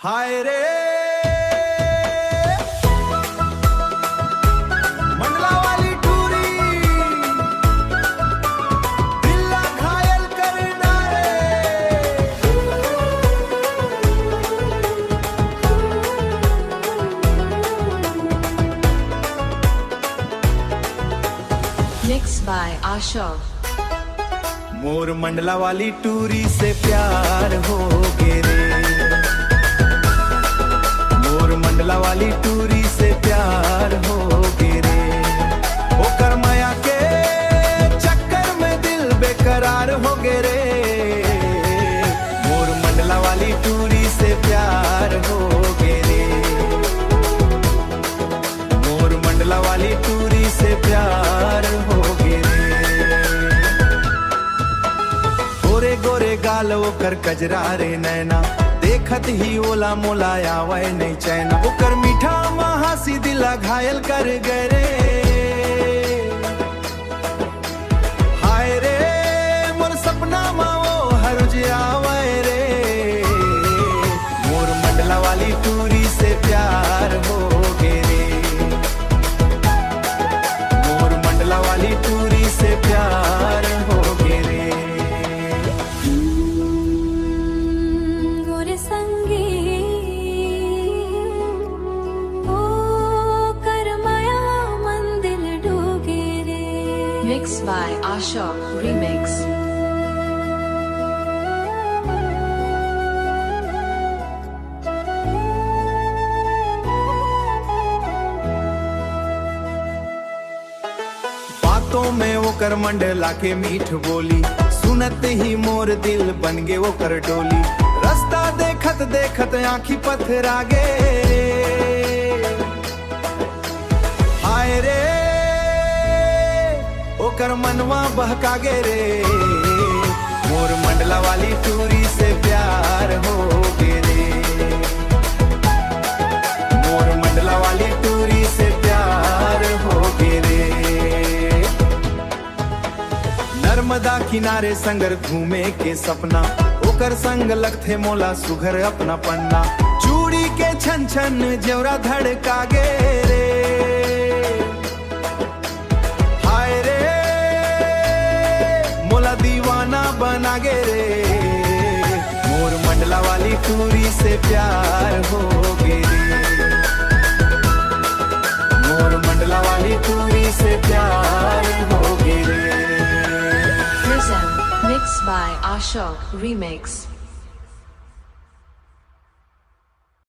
हाय रे मंडला वाली टूरी दिल्ला घायल करना रे। Mixed by Ashok. मोर मंडला वाली टूरी से प्यार हो गे रे। मोर मंडला वाली टूरी से प्यार हो गे रे। ओकर माया के चक्कर में दिल बेकरार हो गे रे। मोर मंडला वाली टूरी से प्यार हो गे रे। मोर मंडला वाली टूरी से प्यार हो गे रे। गोरे गोरे गाल ओकर कजरा रे नैना, देखत ही ओला मोला आवे नहीं चैना। ओकर मीठा महासी दिला घायल कर गए रे। हाय रे मोर सपना मा वो हर रोज आवे रे। मोर मंडला वाली टूरी से प्यार हो गे रे। मोर मंडला वाली टूरी से प्यार हो गे रे। Mixed by Ashok Remix. बातों में ओकर मंडला के मीठ बोली, सुनत ही मोर दिल बन गे ओकर डोली। रास्ता देखत देखत आँखी पथरा गे। हाय रे ओकर मनवा बहका गे रे। मोर मंडला वाली टूरी से प्यार हो गे रे। मोर मंडला वाली टूरी से प्यार हो गे रे। नर्मदा किनारे संगर घूमे के सपना, ओकर संग लगथे मोला सुघर अपना पन्ना। चूड़ी के छन छन जेवरा धड़का गे रे। हाय रे मोला दीवाना बना गे रे। मोर मंडला वाली टूरी से प्यार हो गे रे। मोर मंडला वाली टूरी से प्यार हो गे रे। Present. Mixed by Ashok Remix.